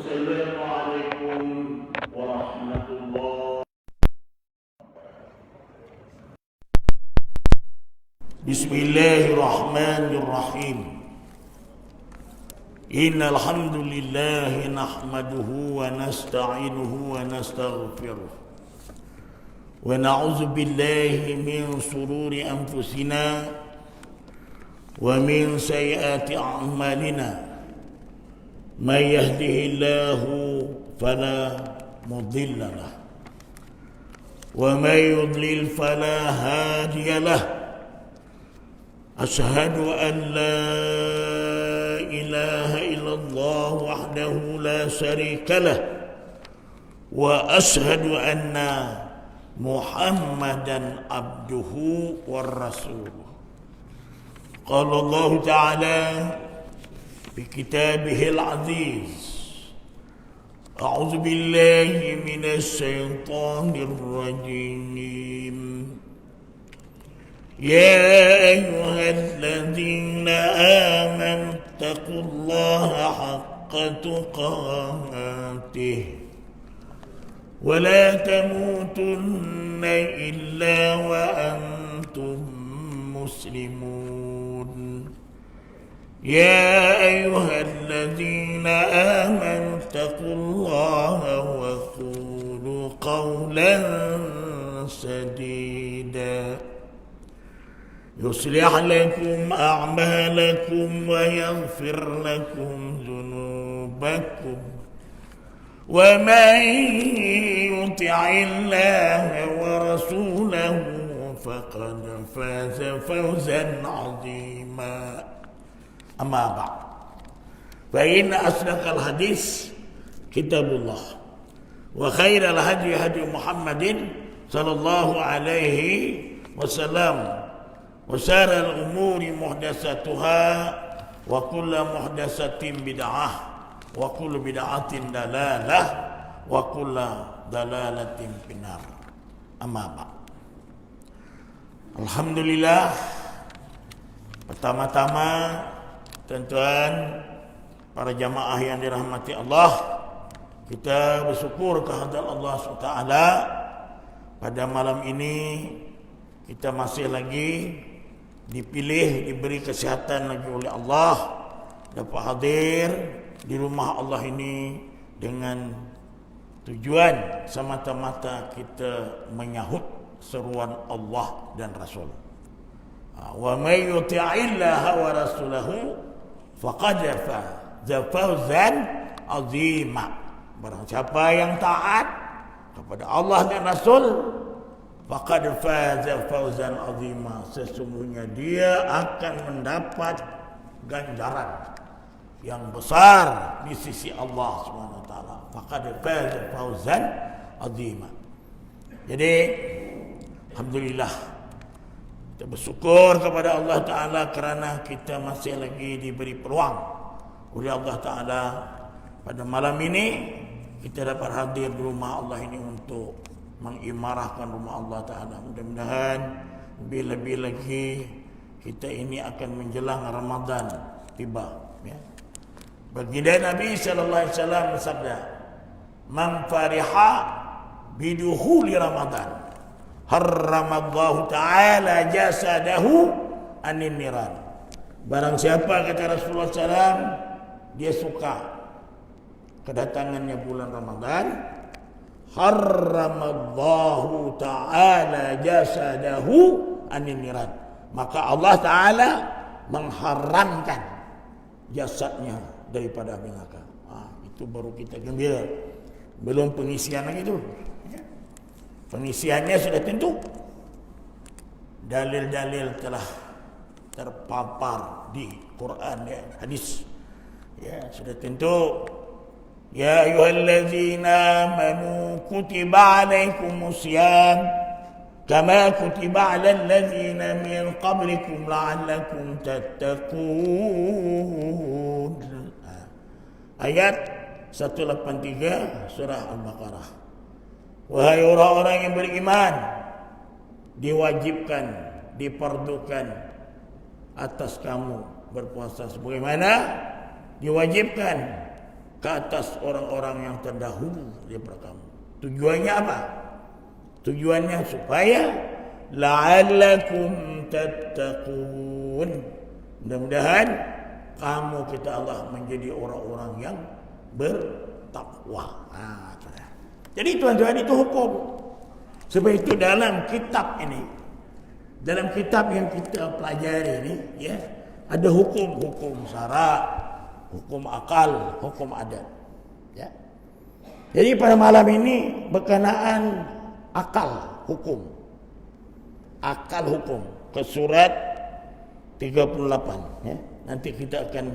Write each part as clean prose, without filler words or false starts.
السلام عليكم ورحمة الله. بسم الله الرحمن الرحيم. إن الحمد لله نحمده ونستعينه ونستغفره ونعوذ بالله من شرور أنفسنا ومن سيئات أعمالنا. من يهده الله فلا مضل له ومن يضلل فلا هادي له. أشهد أن لا إله إلا الله وحده لا شريك له وأشهد أن محمدا عبده ورسوله. قال الله تعالى في كتابه العزيز: أعوذ بالله من الشيطان الرجيم. يا أيها الذين آمنوا اتقوا الله حق تقاته ولا تموتن إلا وأنتم مسلمون. يا أيها الذين آمنوا اتقوا الله وقولوا قولا سديدا يصلح لكم أعمالكم ويغفر لكم ذنوبكم ومن يطع الله ورسوله فقد فاز فوزا عظيما. أما بعد فإن أصدق الحديث كتاب الله وخير الهدي هدي محمد صلى الله عليه وسلم وشر الأمور محدثاتها وكل محدثة بدعة وكل بدعة ضلالة وكل ضلالة في النار. أما بعد. Alhamdulillah, pertama-tama tuan-tuan para jamaah yang dirahmati Allah, kita bersyukur kehadirat Allah SWT. Pada malam ini kita masih lagi dipilih, diberi kesihatan lagi oleh Allah, dapat hadir di rumah Allah ini dengan tujuan semata-mata kita menyahut seruan Allah dan Rasul. Wa may yuti'illaha wa rasulahu faqad faza fawzan 'azima. Barang siapa yang taat kepada Allah dan Rasul, faqad faza fawzan 'azima, sesungguhnya dia akan mendapat ganjaran yang besar di sisi Allah Subhanahu wa taala. Faqad faza fawzan 'azima. Jadi alhamdulillah, kita bersyukur kepada Allah Ta'ala kerana kita masih lagi diberi peluang oleh Allah Ta'ala. Pada malam ini kita dapat hadir di rumah Allah ini untuk mengimarahkan rumah Allah Ta'ala. Mudah-mudahan lebih-lebih lagi kita ini akan menjelang Ramadan tiba, ya. Baginda Nabi SAW bersabda, "Man fariha bidukhuli Ramadan harramallahu ta'ala jasadahu anin niran." Barang siapa, kata Rasulullah SAW, dia suka kedatangannya bulan Ramadan, harramallahu ta'ala jasadahu anin niran, maka Allah Ta'ala mengharamkan jasadnya daripada api neraka. Itu baru kita gembira. Belum pengisian lagi tu. Pengisiannya sudah tentu. Dalil-dalil telah terpapar di Quran dan hadis. Ya, sudah tentu. Ya ayyuhallazina amanu kutiba alaikumusiyam kama kutiba alal ladzina min qablikum la'allakum tattaqun. Ayat 183 surah Al-Baqarah. Wahai orang-orang yang beriman, diwajibkan, diperdukan atas kamu berpuasa sebagaimana diwajibkan ke atas orang-orang yang terdahulu daripada kamu. Tujuannya apa? Tujuannya supaya la'allakum tattaqun. Mudah-mudahan kamu kata Allah menjadi orang-orang yang bertakwa. Jadi tuan-tuan, itu hukum. Sebab itu dalam kitab ini, dalam kitab yang kita pelajari ini, ya, ada hukum syarak, hukum akal, hukum adat. Ya. Jadi pada malam ini berkenaan akal hukum. Akal hukum ke surat 38, ya. Nanti kita akan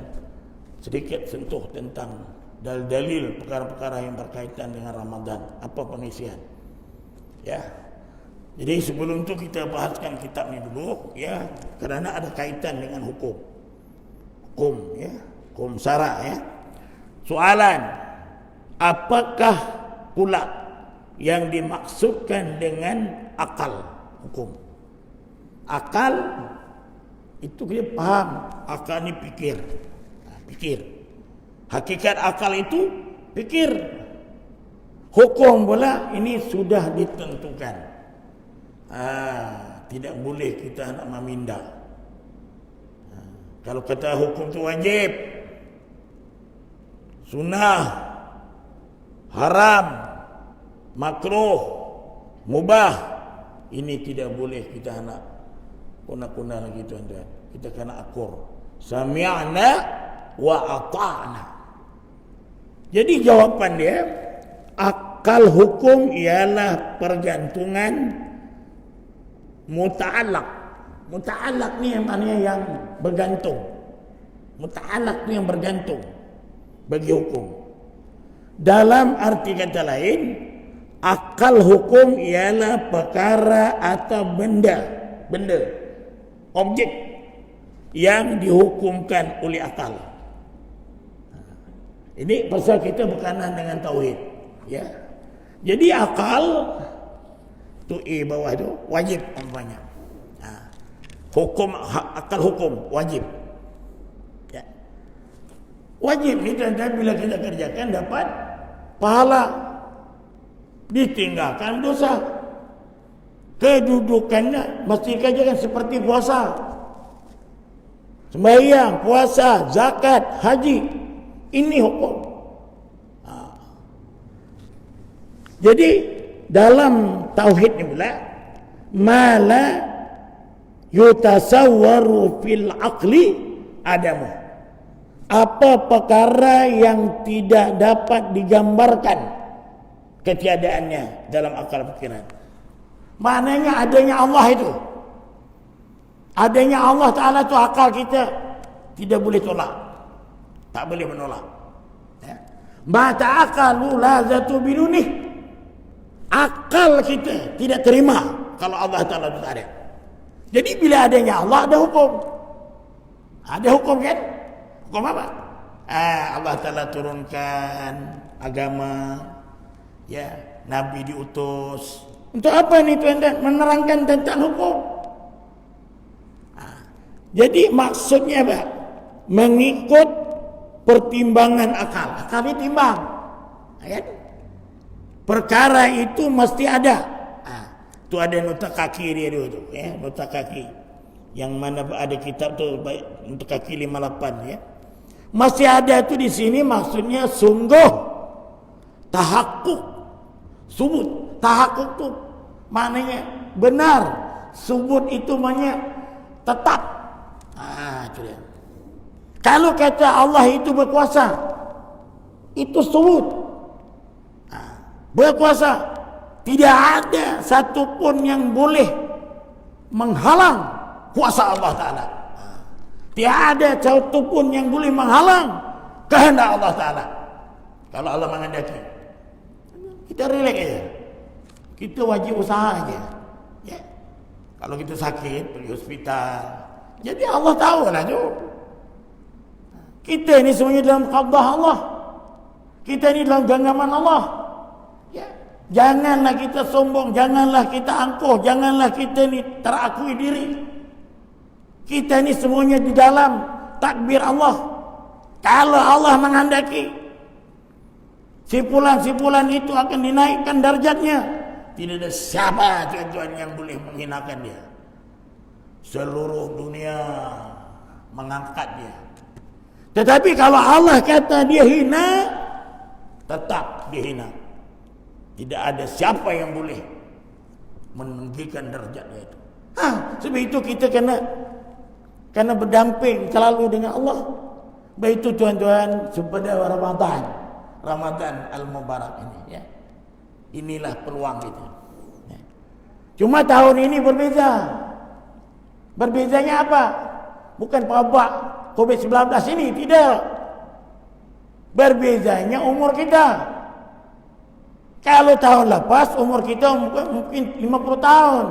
sedikit sentuh tentang dalil perkara-perkara yang berkaitan dengan Ramadan, apa pengisian. Ya. Jadi sebelum itu kita bahaskan kitab ni dulu, ya, kerana ada kaitan dengan hukum. Hukum, ya, hukum syarak, ya. Soalan, apakah pula yang dimaksudkan dengan akal hukum? Akal itu kita faham, akal ni fikir. Fikir. Hakikat akal itu fikir. Hukum pula ini sudah ditentukan. Tidak boleh kita nak meminda. Kalau kata hukum itu wajib, sunnah, haram, makruh, mubah, ini tidak boleh kita nak kuna-kuna lagi tuan-tuan. Kita kena akur. Sami'na wa ata'na. Jadi jawapan dia, akal hukum ialah pergantungan muta'alaq. Muta'alaq ni yang maknanya yang bergantung. Muta'alaq ni yang bergantung bagi hukum. Dalam arti kata lain, akal hukum ialah perkara atau benda, objek yang dihukumkan oleh akal. Ini pasal kita berkenaan dengan tauhid, ya. Jadi akal tu bawah tu wajib umpamanya. Hukum, akal hukum wajib. Ya. Wajib ni tuan-tuan bila kita kerjakan dapat pahala, ditinggalkan dosa. Kedudukannya mesti kerjakan seperti puasa, sembahyang, puasa, zakat, haji. Ini hukum. Jadi dalam tauhid ni pula, mala yutasawwaru fil aqli adamu. Apa perkara yang tidak dapat digambarkan ketiadaannya dalam akal pikiran. Maknanya adanya Allah itu, adanya Allah Ta'ala itu akal kita tidak boleh tolak, tak boleh menolak. Ya. Ma ta'aqalu la zatu bidunih. Akal kita tidak terima kalau Allah Ta'ala itu tak ada. Jadi bila adanya Allah, ada hukum. Ada hukum kan? Hukum apa? Allah Ta'ala turunkan agama, ya, Nabi diutus. Untuk apa ni tuan-tuan? Menerangkan tentang hukum. Jadi maksudnya apa? Mengikut pertimbangan akal. Akal ni timbang. Kan? Perkara itu mesti ada. Tu ada nota kaki dia tu, ya, nota kaki. Yang mana ada kitab tu nota kaki 58, ya. Masih ada tu di sini, maksudnya sungguh, tahakkuk, subut. Tahakkuk tu maknanya benar, subut itu maknanya tetap. Itu dia. Kalau kata Allah itu berkuasa, itu subut, berkuasa. Tidak ada satu pun yang boleh menghalang kuasa Allah Ta'ala. Tidak ada satu pun yang boleh menghalang kehendak Allah Ta'ala. Kalau Allah menghendaki, kita relax aja. Kita wajib usaha aja. Ya. Kalau kita sakit, pergi hospital. Jadi Allah tahu lah tu. Kita ini semuanya dalam qabdah Allah. Kita ini dalam genggaman Allah. Ya. Janganlah kita sombong, janganlah kita angkuh, janganlah kita ni terakui diri. Kita ni semuanya di dalam takbir Allah. Kalau Allah menghendaki, Si fulan itu akan dinaikkan darjatnya. Tidak ada siapa tuan-tuan yang boleh menghinakan dia. Seluruh dunia mengangkat dia. Tetapi kalau Allah kata dia hina, tetap dia hina. Tidak ada siapa yang boleh meninggikan darjat dia itu. Sebab itu kita kena berdamping selalu dengan Allah. Baik itu tuan-tuan pada Ramadan Al-Mubarak ini, ya. Inilah peluang kita. Ya. Cuma tahun ini berbeza. Berbezanya apa? Bukan wabak COVID-19 ini, tidak. Berbezanya umur kita. Kalau tahun lepas umur kita mungkin 50 tahun.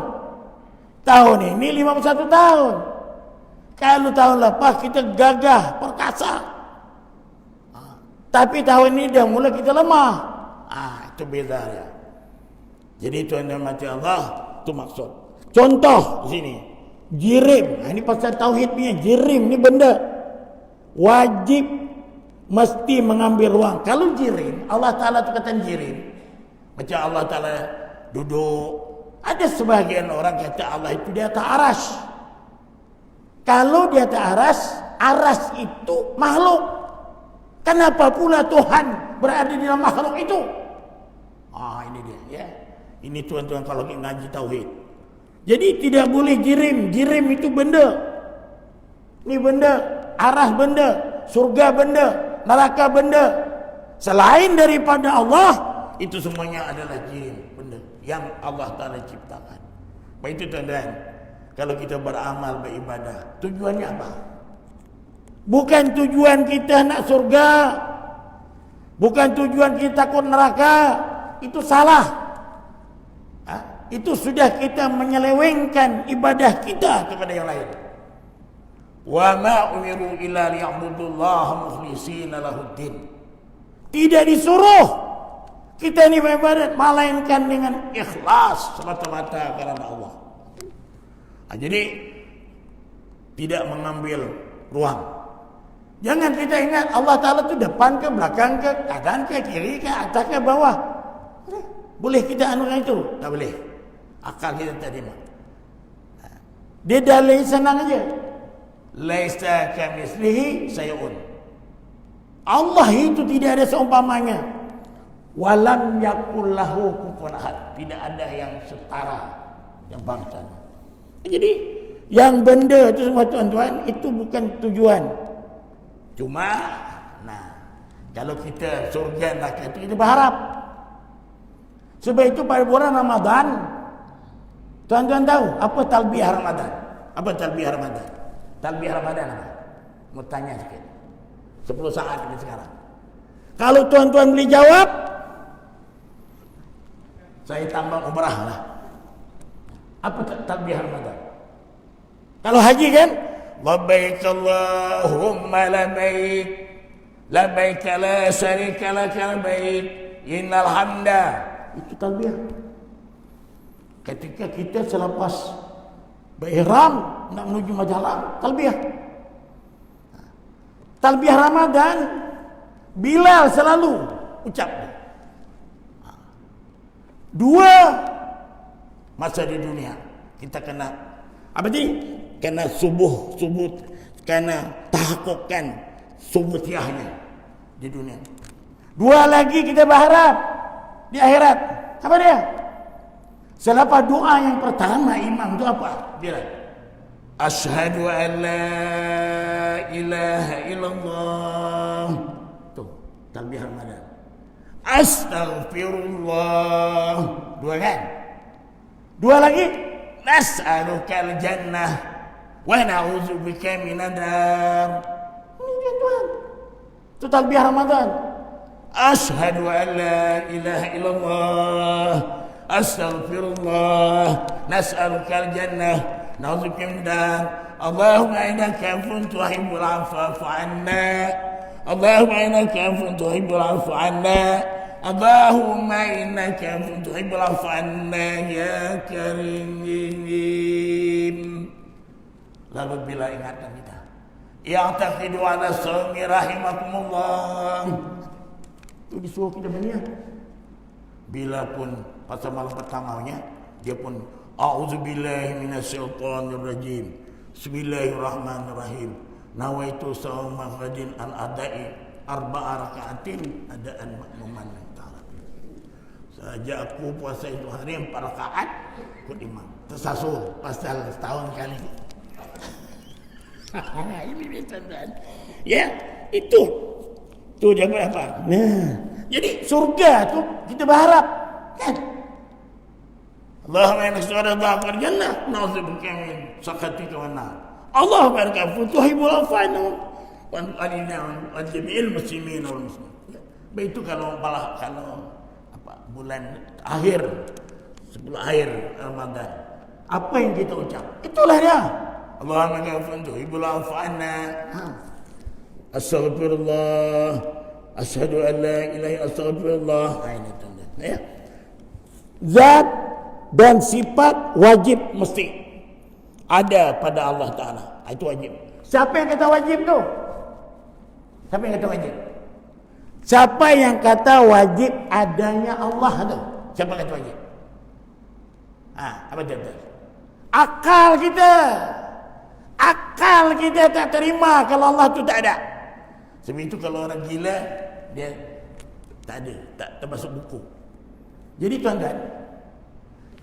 Tahun ini 51 tahun. Kalau tahun lepas kita gagah, perkasa. Tapi tahun ini dah mula kita lemah. Itu beza ya. Jadi tuan-tuan mati Allah, itu maksud. Contoh di sini, jirim. Ini pasal tauhid punya jirim ni benda wajib mesti mengambil ruang. Kalau jirim, Allah Taala tu kata jirim. Macam Allah Taala duduk. Ada sebahagian orang kata Allah itu di atas aras. Kalau di atas aras itu makhluk. Kenapa pula Tuhan berada di dalam makhluk itu? Ini dia, ya. Ini tuan-tuan kalau ngaji tauhid. Jadi tidak boleh jirim. Jirim itu benda. Ini benda, aras benda, surga benda, neraka benda. Selain daripada Allah, itu semuanya adalah jirim, benda yang Allah Taala ciptakan. Baik itu tuan-tuan, kalau kita beramal beribadah, tujuannya apa? Bukan tujuan kita nak surga, bukan tujuan kita takut neraka. Itu salah. Itu sudah kita menyelewengkan ibadah kita kepada yang lain. Wa ma umiru illa liya'budullaha mukhlishina lahuddin. Tidak disuruh kita ini beribadat melainkan dengan ikhlas semata-mata karena Allah. Jadi tidak mengambil ruang. Jangan kita ingat Allah Ta'ala itu depan ke belakang ke kanan ke kiri ke atas ke bawah. Boleh kita anukan itu? Tak boleh. Akal kita tak terima. Dia dalil senang aja. Laisa kamitslihi syai'un. Allah itu tidak ada seumpamanya. Walam yakul lahu kufuwan ahad. Tidak ada yang setara, yang bangsa. Jadi yang benda itu semua tuan-tuan itu bukan tujuan. Cuma kalau kita surga neraka itu kita berharap. Sebab itu pada bulan Ramadan, tuan-tuan tahu apa talbiyah Ramadan? Apa talbiyah Ramadan? Talbiyah Ramadan apa? Mau tanya sikit. 10 saat ini sekarang. Kalau tuan-tuan boleh jawab, saya tambah umrah lah. Apa talbiyah Ramadan? Kalau haji kan, labbaik Allahumma labbaik, labbaik la syarika lak labbaik, innal hamda. Itu talbiyah. Ketika kita selepas berihram nak menuju Majalah, talbiyah. Talbiyah Ramadan Bilal selalu ucap. 2 masa di dunia kita kena apa tadi? Kena subuh kena tahakukkan subuhiyahnya di dunia. 2 lagi kita berharap di akhirat. Apa dia? Selepas doa yang pertama imam itu apa? Dia asyhadu an la ilaha illallah. Tuh, talbiyah Ramadan. Astaghfirullah. 2 kan? 2 lagi nas'alukal jannah wa na'udzubika minan nar. Ini tuan. Itu talbiyah Ramadan. Asyhadu an la ilaha illallah. Astaghfirullah. Nas'alukal jannah. Na'udzubika minan nar. Allahumma innaka afuwwun tuhibbul 'afwa fa'fu 'anna. Allahumma innaka afuwwun tuhibbul 'afwa 'anna. Allahumma innaka afuwwun tuhibbul 'afwa 'anna ya karim. Lalu bila ingatan kita, i'taqidu 'ala shaumi rahimakumullah. Itu disuruh kita berniat. Bila pun pasal malam pertamanya, dia pun a'udzubillahi minasyaitonirrajim. Bismillahirrahmanirrahim. Nawaitu shauma ghadin al-adai arba'a raka'atin adaan makmuman ta'ala. Saja aku puasa itu hari 4 rakaat ikut imam. Tersasul pasal setahun kali. Ini biasa kan. Ya, itu. Tu jangan apa. Nah, jadi surga tu kita berharap kan. Allahumma inna syuhada dhaqar jannah na'udzubiqa min sakhatika wan nar. Allah baraka fi tuhibul afana wa alina wa jami'il muslimin wal muslimat. Begitu kalau apa bulan akhir 10 akhir Ramadan. Apa yang kita ucap? Itulah dia. Allahumma inna tuhibul afana. Astaghfirullah. Asyhadu an la ilaha illallah astaghfirullah. Ini tanda. Ya. Zat dan sifat wajib mesti ada pada Allah Ta'ala. Itu wajib. Siapa yang kata wajib tu? Siapa yang kata wajib? Siapa yang kata wajib adanya Allah tu? Siapa yang kata wajib? Apa dia? Akal kita. Akal kita tak terima kalau Allah tu tak ada. Sebab itu kalau orang gila, dia tak ada, tak termasuk buku. Jadi tuan-tuan,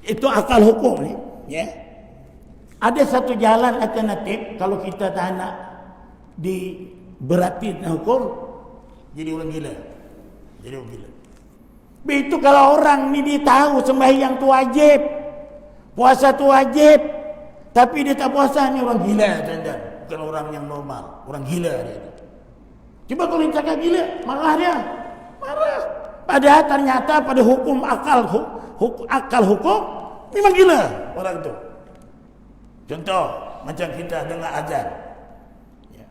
itu akal hukum ni, ya. Ada satu jalan alternatif kalau kita tak nak diberati dengan hukum, jadi orang gila. Jadi orang gila. Begitu kalau orang ni dia tahu sembahyang tu wajib, puasa tu wajib, tapi dia tak puasa, ni orang gila, tuan-tuan. Bukan orang yang normal, orang gila dia. Cuba kalau dia cakap gila, marah dia. Marah. Padahal ternyata pada hukum akal hukum memang gila orang itu. Contoh macam kita dengar azan. Ya.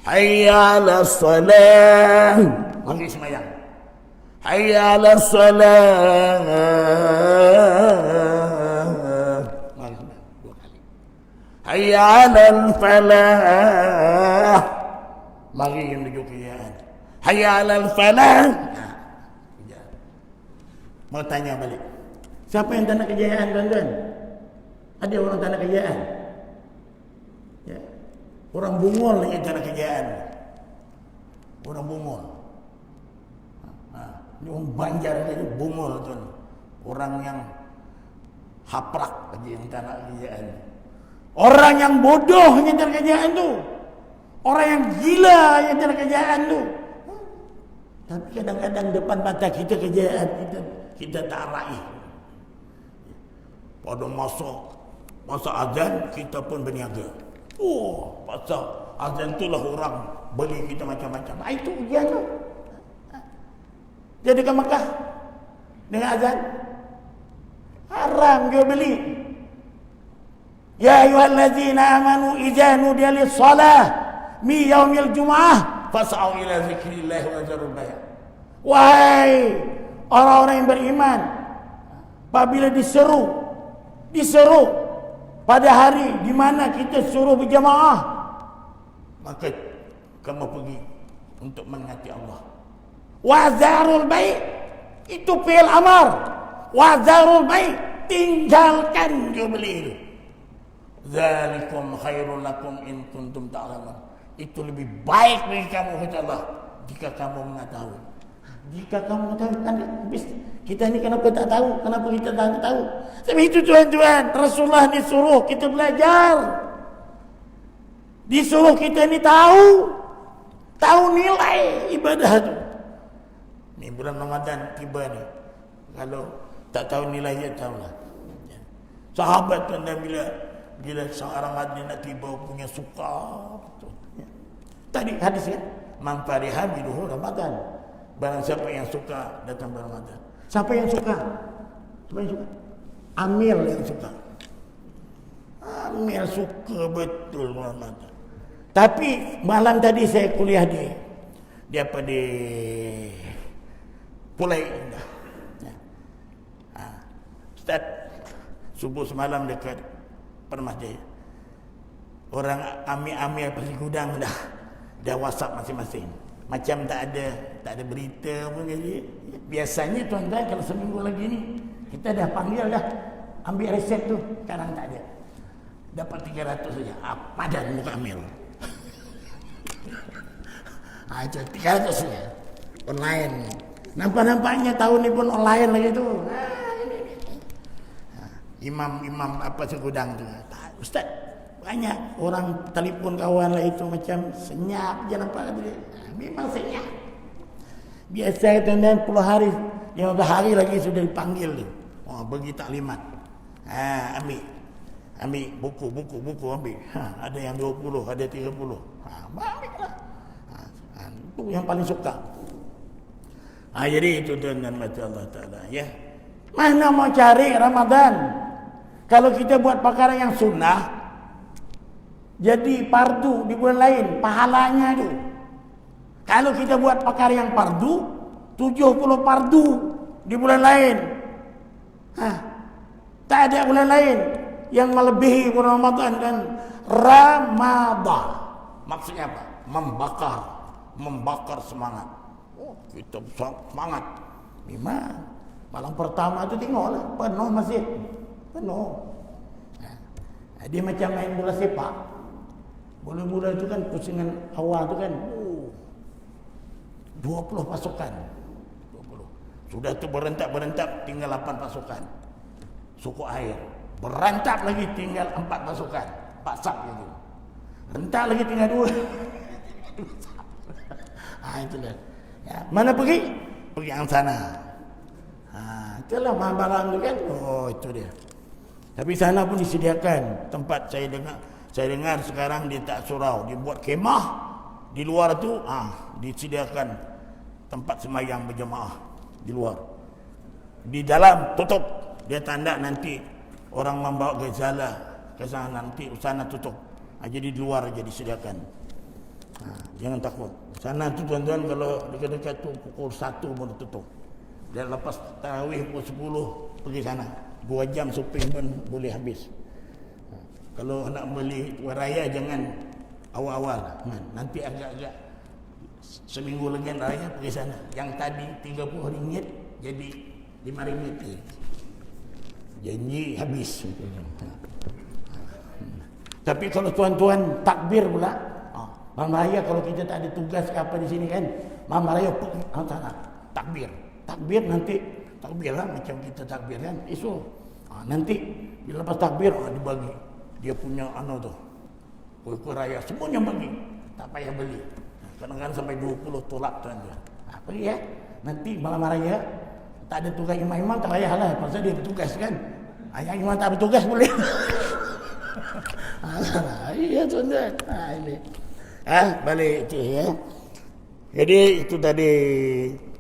Hayya 'alas salah. Mari sembahyang. Hayya 'alas salah. Mari sembahyang 2 kali. Hayya 'alal falah. Mari menuju kejayaan. Hayya 'alal falah. Mau tanya balik. Siapa yang tak nak kejayaan, tuan-tuan? Ada orang tak nak kejayaan? Ya. Orang bungol yang tak nak kejayaan. Orang bungol. Ini orang Banjar ni bungol, tuan. Orang yang haprak aja yang tak nak kejayaan. Orang yang bodoh yang tak nak kejayaan tu. Orang yang gila yang tak nak kejayaan tu. Tapi kadang-kadang depan mata kita kejayaan kita tak raih. Pada masa azan kita pun berniaga. Pasal azan itulah orang beli kita macam-macam. Itu ujian tu. Jadi ke Mekah dengan azan haram jual beli. Ya ayyuhallazina amanu idza nudiya lis-shalah mi yaumil jumu'ah fas'au ila zikrillah wa zarul bay'. Wahai orang-orang yang beriman, apabila diseru pada hari di mana kita suruh berjamaah, maka kamu pergi untuk mengingati Allah. Wa zarul bay' itu fi'il amar. Wa zarul bay' tinggalkan jual beli itu. Zalikum khairul lakum in kuntum ta'lamun. Itu lebih baik bagi kamu kata Allah jika kamu mengetahui. Jika kamu mengetahui, kita ni kenapa tak tahu? Kenapa kita tak tahu? Sebab itu tuan-tuan, Rasulullah disuruh kita belajar. Disuruh kita ni tahu nilai ibadah tu. Ni bulan Ramadan tiba ni. Kalau tak tahu nilainya, tahulah. Sahabat tuan-tuan bila seorang hadis nak tiba punya suka betul. Tadi hadis kan, man fariha biduhu Ramadan. Barang siapa yang suka datang bulan Ramadan. Siapa yang suka? Siapa yang suka? Amir yang suka. Amir suka betul bulan Ramadan. Tapi malam tadi saya kuliah di Pulai Indah. Ustaz, subuh semalam dekat Permah Jaya. Orang amir-amir pasti gudang dah WhatsApp masing-masing. macam tak ada berita pun. Jadi biasanya tuan-tuan kalau seminggu lagi ni kita dah panggil dah, ambil resep tu, sekarang tak ada, dapat 300 saja. Padan muka Amir. Itu 300 saja online. Nampak-nampaknya tahun ni pun online lagi tu. Imam apa segudang tu. Ustaz, banyak orang telefon kawan lah itu macam senyap je nampak dia. Memang senyap. Biasa tuan-tuan 10 hari, 15 hari lagi sudah dipanggil tu. Bagi taklimat. Ambil buku ambil. Ada yang 20, ada 30. Ambil lah. Itu yang paling suka. Jadi itu tuan-tuan mati Allah Ta'ala ya. Mana mau cari Ramadan? Kalau kita buat perkara yang sunnah jadi fardu di bulan lain, pahalanya tu. Kalau kita buat perkara yang fardu, 70 fardu di bulan lain. Tak ada bulan lain yang melebihi bulan Ramadan dan Ramadan. Maksudnya apa? Membakar semangat. Kita semangat. Memang malam pertama tu tengoklah, penuh masjid. Penuh. Dia macam main bola sepak. Bola-bola itu kan pusingan awal tu kan 20 pasukan. 20. Sudah tu berentak tinggal 8 pasukan. Suku air. Berantak lagi tinggal 4 pasukan. 4 sap lagi. Rentak lagi tinggal 2. Itulah. Ya, mana pergi? Pergi yang sana. Itulah barang tu kan. Itu dia. Tapi sana pun disediakan tempat. Saya dengar sekarang dia tak surau, dia buat kemah di luar tu, disediakan tempat sembahyang berjemaah di luar. Di dalam tutup, dia tanda nanti orang membawa gazala ke sana, nanti sana tutup. Jadi di luar aja disediakan. Jangan takut. Sana tu tuan-tuan kalau dekat-dekat tu pukul 1 pun tutup. Dan lepas tarawih pukul 10 pergi sana. 2 jam shopping pun boleh habis. Kalau nak beli raya jangan awal-awal. Nanti agak-agak seminggu lagi raya pergi sana. Yang tadi RM30 jadi RM5. Janji habis. Tapi kalau tuan-tuan takbir pula, Mam Raya kalau kita tak ada tugas ke apa di sini kan, Mam Raya takbir nanti takbirlah macam kita takbir kan isu. Nanti bila lepas takbir dibagi. Dia punya tu kuih raya semuanya bagi, tak payah beli. Kadang-kadang sampai 20 tolak tuan-tuan. Pergi ya. Nanti malam raya tak ada tugas imam-imam, tak payahlah pasal dia bertugas kan. Yang imam tak bertugas boleh. Iya tuan-tuan. Ini. Balik itu ya. Jadi itu tadi.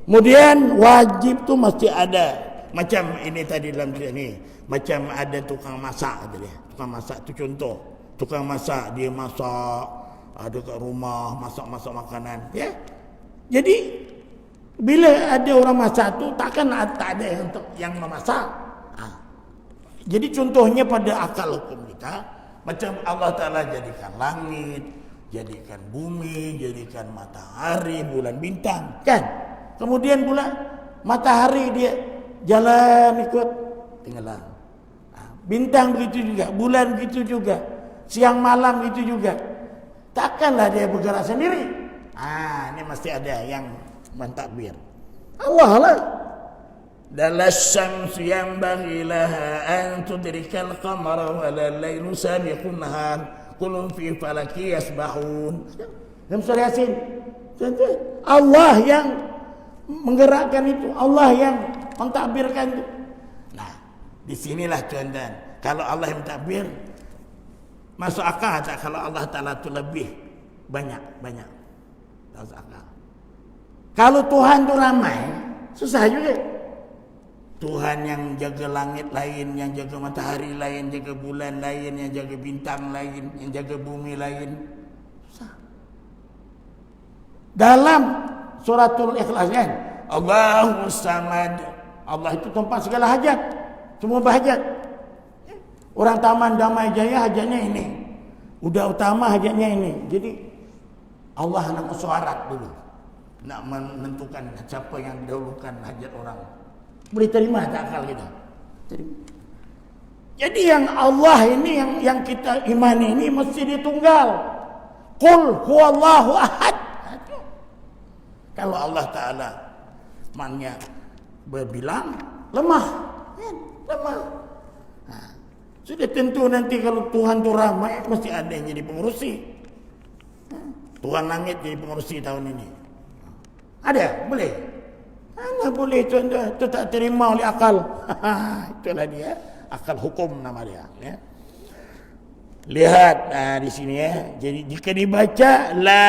Kemudian wajib tu mesti ada. Macam ini tadi dalam ni. Macam ada tukang masak kata dia. Tukang masak tu contoh. Tukang masak dia masak ada kat rumah masak-masak makanan ya. Jadi bila ada orang masak tu takkan tak ada untuk yang memasak. Jadi contohnya pada akal hukum kita macam Allah Ta'ala jadikan langit, jadikan bumi, jadikan matahari, bulan, bintang kan. Kemudian pula matahari dia jalan ikut tenggelam. Bintang begitu juga, bulan begitu juga, siang malam begitu juga. Takkanlah dia bergerak sendiri. Ini mesti ada yang mentakbir. Allah lah. Dalas syamsu yanbaghi laha an tudrikal qamara wa al-lailu sabiqun nahar kullun fi falaki yasbahun. Dalam surah Yasin. Allah yang menggerakkan itu, Allah yang mentakbirkan itu. Di sinilah tuan-tuan, kalau Allah yang takbir masuk akal tak kalau Allah Ta'ala tu lebih banyak masuk akal. Kalau Tuhan tu ramai susah juga. Tuhan yang jaga langit lain, yang jaga matahari lain, jaga bulan lain, yang jaga bintang lain, yang jaga bumi lain, susah. Dalam suratul Ikhlas kan, Allahus Samad, Allah itu tempat segala hajat. Semua berhajat. Orang Taman Damai Jaya hajatnya ini. Udah utama hajatnya ini. Jadi Allah nak suarat dulu. nak menentukan siapa yang dahulukan hajat orang. Boleh terima tak akal kita? Terima. Jadi yang Allah ini yang kita imani ini mesti ditunggal. Qul huwallahu ahad. Kalau Allah Ta'ala maknanya berbilang lemah, lemah. Sudah tentu nanti kalau Tuhan itu ramai mesti ada yang jadi pengurusi. Tuhan langit jadi pengurusi tahun ini. Ada? Boleh? Mana boleh tuan tu? Itu tak terima oleh akal. Itulah dia. Akal hukum nama dia. Ya. Lihat di sini ya. Jadi jika dibaca la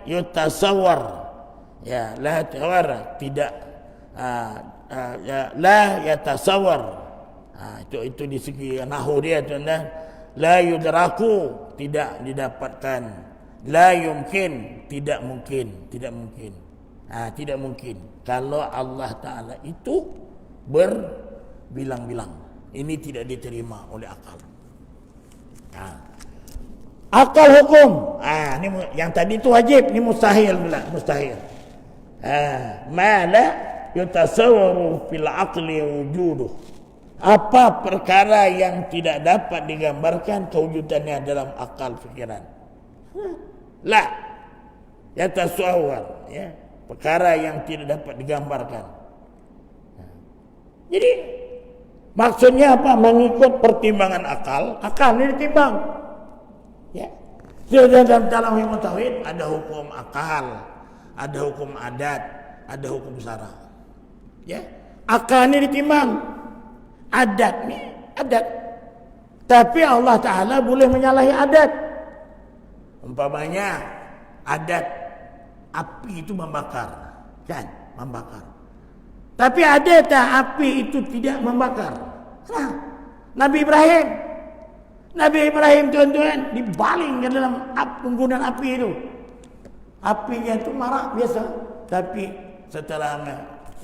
yutasawwar. Ya, la tawar tidak ya, la yatasawwar. Itu di segi nahwu dia tuan-tuan. La yudraku tidak didapatkan. La yumkin tidak mungkin, tidak mungkin. Tidak mungkin kalau Allah Ta'ala itu berbilang-bilang. Ini tidak diterima oleh akal. Akal hukum. Ini yang tadi itu wajib, ini mustahil pula, mustahil. Ma la yutasawwaru fil aqli wujuduh. Apa perkara yang tidak dapat digambarkan kewujudannya dalam akal fikiran. La yatasawwar, ya. Perkara yang tidak dapat digambarkan. Jadi maksudnya apa? Mengikut pertimbangan akal. Akal ini ditimbang. Ya. Dalam ilmu tauhid ada hukum akal, ada hukum adat, ada hukum syara. Ya. Akal ini ditimbang. Adat ni adat. Tapi Allah Ta'ala boleh menyalahi adat. Umpamanya adat api itu membakar, kan? Membakar. Tapi ada tak api itu tidak membakar? Nabi Ibrahim tuan-tuan dibaling ke dalam penggunaan api itu. Apinya itu marak biasa. Tapi setelah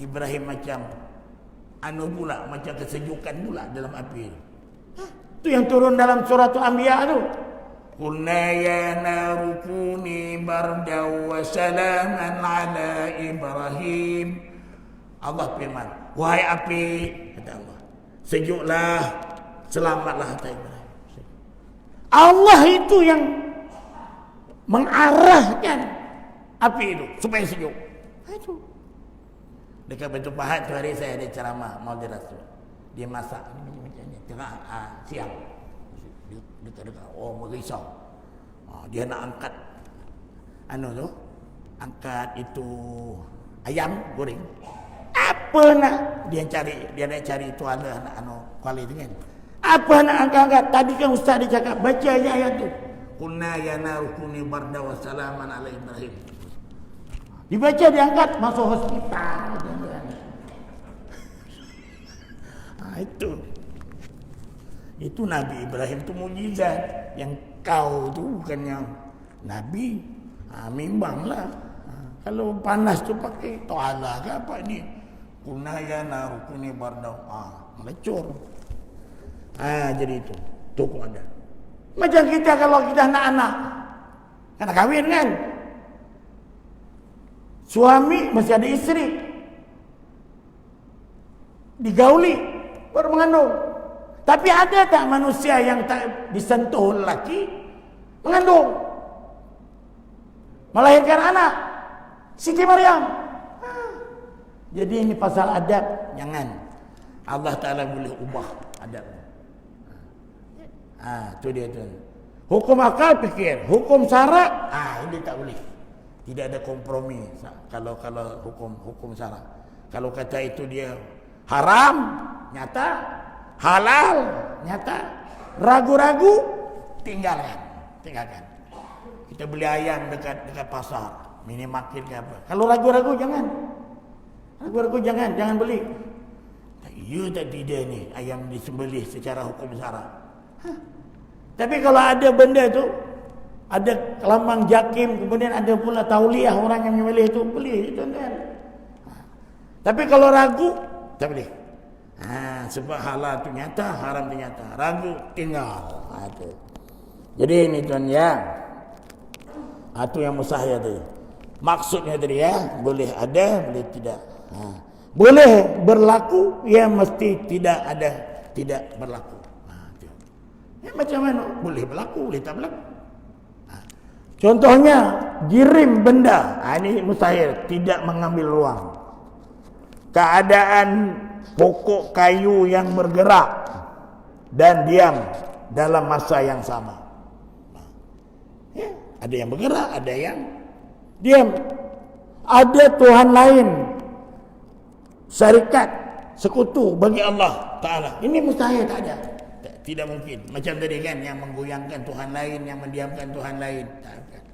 Ibrahim macam pula, macam kesejukan pula dalam api itu. Itu yang turun dalam surah Al-Anbiya itu. Qulna ya naru kuni bardan wa salaman ala Ibrahim. Allah firman, wahai api, kata Allah, sejuklah, selamatlah atas Ibrahim. Allah itu yang mengarahkan api itu supaya sejuk. Itu. Dekat Batu Pahat tu hari saya ada ceramah Maulid Rasul. Dia masak tengah siang. Dekat-dekat merisau. Dia nak angkat angkat itu ayam goreng. Apa nak dia nak cari itu ada kuali tu kan. Apa nak angkat-angkat? Tadi kan ustaz dia cakap baca ayat tu. Qulna ya narukuni barda wa salaman ala Ibrahim. Dibaca, diangkat, masuk hospital. Itu Nabi Ibrahim itu mukjizat. Yang kau tu bukan yang Nabi. Mimbanglah. Kalau panas tu pakai toala ke apa ni? Kunaya narukuni bardau. Melecur. Jadi itu. Tuku ada. Macam kita kalau kita anak-anak. Kena kahwin kan? Suami masih ada isteri. Digauli. Baru mengandung. Tapi ada tak manusia yang tak disentuh lelaki mengandung? Melahirkan anak. Siti Maryam. Jadi ini pasal adab. Jangan. Allah Ta'ala boleh ubah adab. Itu dia tu. Hukum akal fikir. Hukum syarak. Ini tak boleh. Tidak ada kompromi. Kalau hukum syarak. Kalau kata itu dia haram, nyata. Halal, nyata. Ragu-ragu, tinggalkan. Kita beli ayam dekat pasar, minimarket ke apa. Kalau ragu-ragu jangan. Jangan beli. Ya tak tidak ni ayam disembelih secara hukum syarak. Tapi kalau ada benda tu, ada lambang jakim, kemudian ada pula tauliah orang yang menyembelih itu, beli tuan-tuan. Tapi kalau ragu, tak boleh. Sebab halal tu nyata, haram tu nyata. Ragu, tinggal. Jadi ini tuan ya. Itu yang mustahil tu. Maksudnya tadi ya, boleh ada, boleh tidak. Boleh berlaku, ya mesti tidak ada, tidak berlaku. Macam mana? Boleh berlaku, boleh tak berlaku. Contohnya, girim benda. Ini mustahil, tidak mengambil ruang. Keadaan pokok kayu yang bergerak dan diam dalam masa yang sama. Ada yang bergerak, ada yang diam. Ada Tuhan lain, syarikat, sekutu bagi Allah Ta'ala. Ini mustahil, tak ada. Tidak mungkin. Macam tadi kan, yang menggoyangkan Tuhan lain, yang mendiamkan Tuhan lain.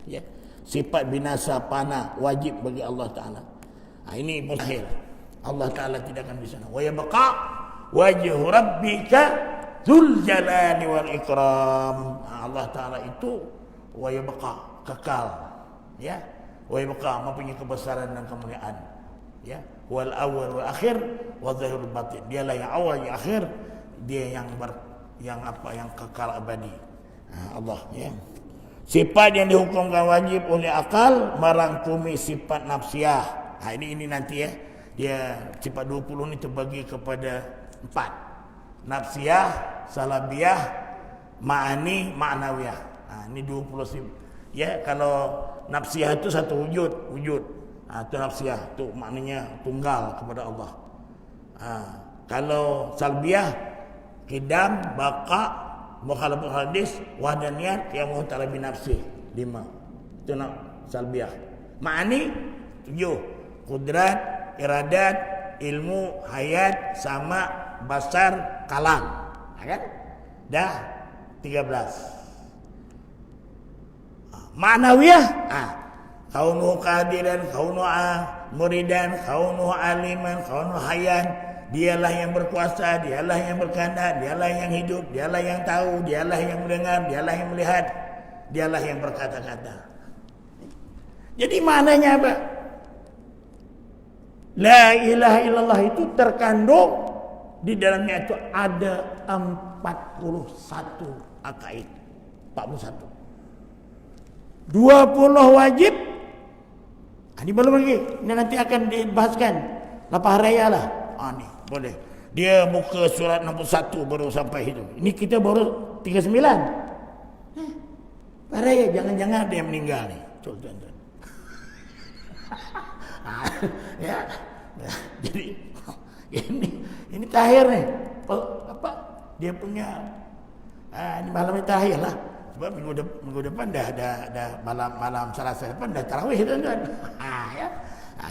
Ya. Sifat binasa panah wajib bagi Allah Ta'ala. Ini mustahil. Allah Ta'ala tidak akan di sana. Wa yabqa wajhu rabbika dzul jalali wal ikram. Allah Ta'ala itu wa yabqa, kekal. Ya. Wa yabqa, mempunyai kebesaran dan kemuliaan. Ya. Wal awal wal akhir wa zahirul batin. Dialah yang awal, yang akhir. Dia yang kekal abadi. Allah, ya. Sifat yang dihukumkan wajib oleh akal merangkumi sifat nafsiyah. Ini nanti ya. Dia sifat 20 ni terbagi kepada 4. Nafsiyah, salabiyah, ma'ani, ma'nawiyah. Ini 20 sifat. Ya, kalau nafsiyah itu satu wujud. Itu nafsiyah, itu maknanya tunggal kepada Allah. Kalau salbiyah, qidam, baqa, mukhalafah hadis, wahdaniyat, yang muhtara bin nafsi. 5. Itu nak salbiyah. Ma'ani 7. Qudrat, iradat, ilmu, hayat, sama, basar, kalam. Kan? Dah 13. Ma'nawiyah, kaunuhu qadiran, kaunuhu muridan, kaunuhu aliman, kaunuhu hayyan. Dialah yang berkuasa, dialah yang berkehendak, dialah yang hidup, dialah yang tahu, dialah yang mendengar, dialah yang melihat, dialah yang berkata-kata. Jadi maknanya apa? La ilaha illallah itu terkandung di dalamnya itu ada 41 akaid. 41. 20 wajib. Ini belum lagi. Ini nanti akan dibahaskan. Lepas raya lah. Nih, boleh. Dia muka surat 61 baru sampai itu. Ini kita baru 39. Lepas raya, jangan-jangan ada yang meninggal nih. Tuan-tuan. Ya. Jadi ini terakhir nih. Apa? Dia punya ini malam ini terakhir lah. Sebab minggu depan dah malam Selasa depan dah tarawih tuan-tuan. Ya.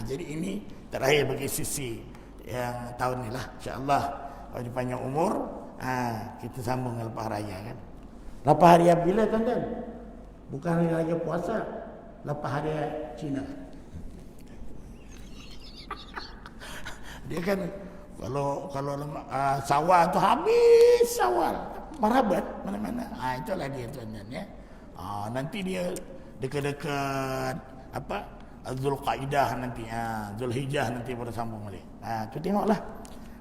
Jadi ini terakhir bagi sisi yang tahun ni lah. InsyaAllah kalau dipanjang umur, kita sambung lepas raya kan. Lepas hari bila tuan-tuan? Bukan hari raya puasa, lepas hari Cina. Dia kan kalau sawal tu habis sawal, marabat mana-mana. Itulah dia tuan-tuan ya. Nanti dia dekat-dekat apa? Zulqaidah nanti, Zulhijjah nanti baru sambung balik. Tu tengoklah.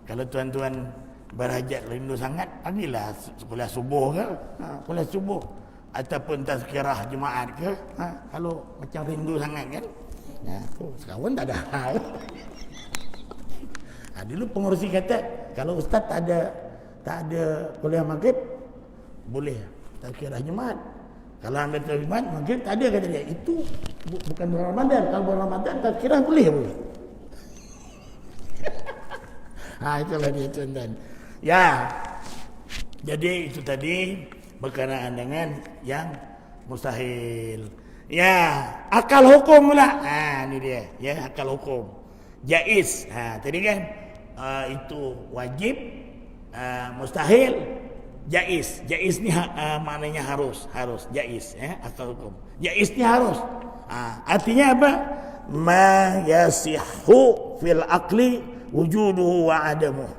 Kalau tuan-tuan berhajat rindu sangat, panggillah kuliah subuh ke? Kuliah subuh ataupun tazkirah Jumaat ke? Kalau macam rindu sangat kan? Sekarang tak ada. Dulu pengurusi kata kalau ustaz tak ada kuliah maghrib boleh tazkirah Jumaat. Kalau ambil tazkirah Jumaat maghrib tak ada, kata dia. Itu bukan bulan Ramadan. Kalau bulan Ramadan tazkirah boleh. Itulah dia tuan-tuan. Ya. Jadi itu tadi berkenaan dengan yang mustahil. Ya, akal hukum pula. Ini dia. Ya, akal hukum. Jaiz. Tadi kan itu wajib, mustahil, jaiz. Jaiz ni maknanya harus jaiz ya, akal hukum. Jaiz ni harus. Artinya apa? Ma yasihhu fil aqli wujuduhu wa adamuh.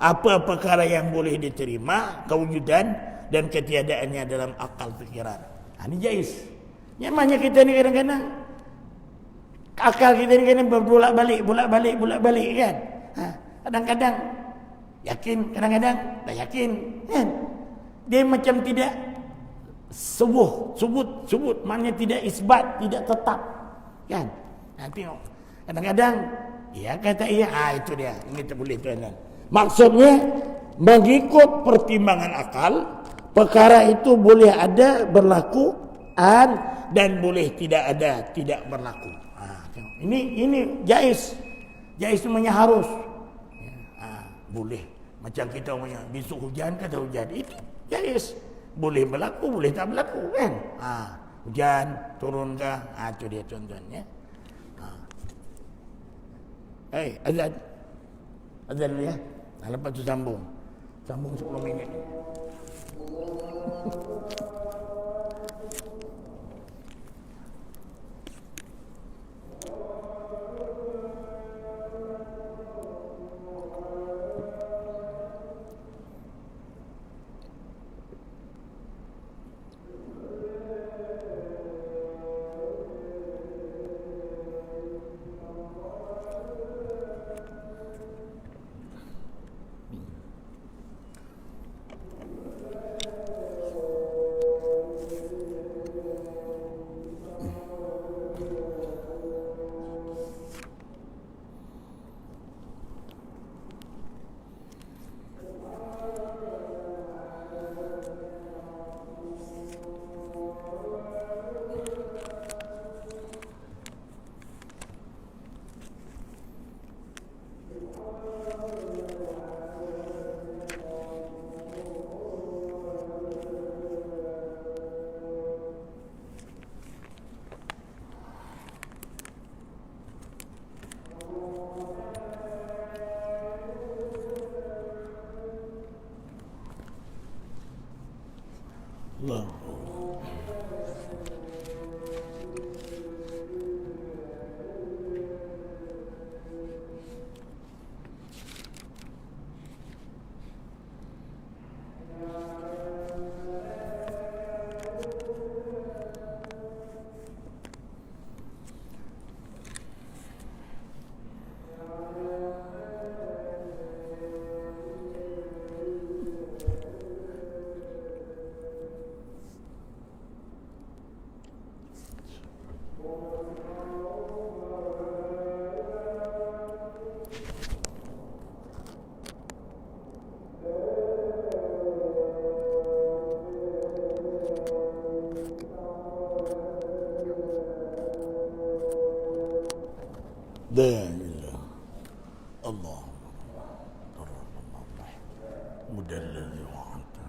Apa perkara yang boleh diterima kewujudan dan ketiadaannya dalam akal fikiran. Ini jaiz. Namanya kita ni kadang-kadang akal kita ni kadang bolak-balik kan. Kadang-kadang yakin, kadang-kadang tak yakin kan. Dia macam tidak sebut maknanya tidak isbat, tidak tetap kan. Tengok. Kadang-kadang iya kata iya, itu dia. Ini tak boleh tuan-tuan. Maksudnya mengikut pertimbangan akal, perkara itu boleh ada berlaku dan boleh tidak ada tidak berlaku. Tengok. Ini jaiz. Jaiz itu namanya harus. Boleh. Macam kita punya besok hujan kata hujan, itu jaiz. Boleh berlaku, boleh tak berlaku kan? Hujan turun ke? Itu dia tuan-tuan ya. Azan. Azan dulu ya. Lepas tu sambung. Sambung 10 minit. Allah. Bismillah. Allah. Mudalladzi wa anta.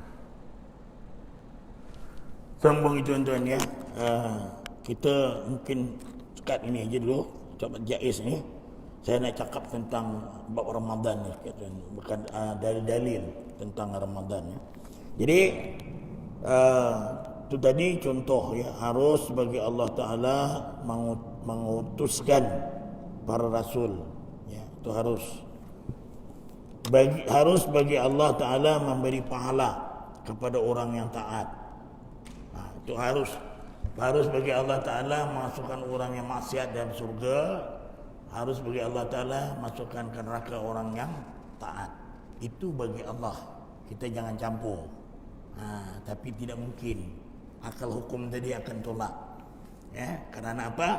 Sambung tuan-tuan ya. Kita mungkin sekat ini aja dulu. Coba jaiz ni. Saya nak cakap tentang bab Ramadan ni, bukan dari dalil tentang Ramadan ya. Jadi itu tadi contoh ya, harus bagi Allah Taala mengutuskan para rasul ya, itu harus bagi Allah Taala memberi pahala kepada orang yang taat. Itu harus bagi Allah Taala masukkan orang yang maksiat dalam surga, harus bagi Allah Taala masukkan ke neraka orang yang taat. Itu bagi Allah, kita jangan campur. Tapi tidak mungkin akal hukum tadi akan tolak ya, karena apa?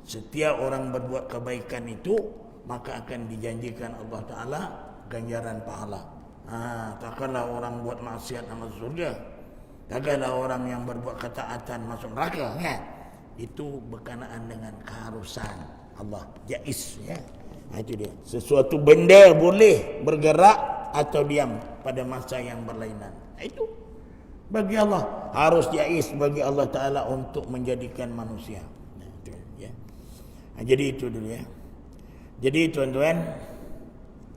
Setiap orang berbuat kebaikan itu maka akan dijanjikan Allah Ta'ala ganjaran pahala. Takkanlah orang buat maksiat masuk surga, takkanlah orang yang berbuat ketaatan masuk neraka kan? Itu berkenaan dengan keharusan Allah, jaiz ya. Itu dia. Sesuatu benda boleh bergerak atau diam pada masa yang berlainan. Itu bagi Allah harus jaiz bagi Allah Ta'ala untuk menjadikan manusia. Jadi itu dulu ya. Jadi tuan-tuan,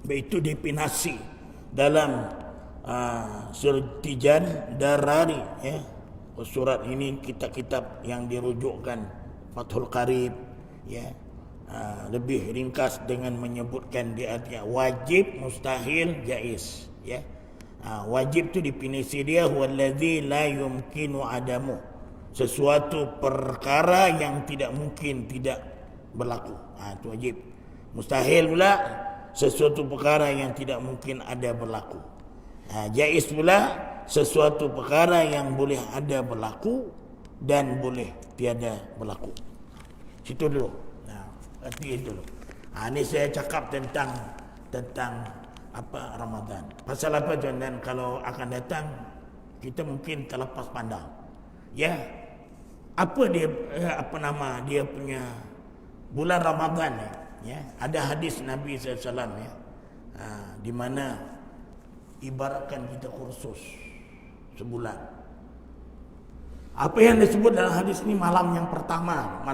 itu definisi dalam surat Tijan Darari ya. Surat ini kitab-kitab yang dirujukkan Fathul Qarib ya. Lebih ringkas dengan menyebutkan di artinya wajib, mustahil, jaiz ya. Wajib tu definisi dia huwallazi la yumkinu adamu, sesuatu perkara yang tidak mungkin tidak berlaku. Itu wajib. Mustahil pula sesuatu perkara yang tidak mungkin ada berlaku. Jaiz pula sesuatu perkara yang boleh ada berlaku dan boleh tiada berlaku. Situ dulu. Begitu. Ini saya cakap tentang apa Ramadan. Pasal apa tuan? Dan kalau akan datang kita mungkin terlepas pandang. Ya. Apa dia dia punya bulan Ramadan ya. Ada hadis Nabi SAW ya. Di mana ibaratkan kita kursus sebulan. Apa yang disebut dalam hadis ini malam pertama.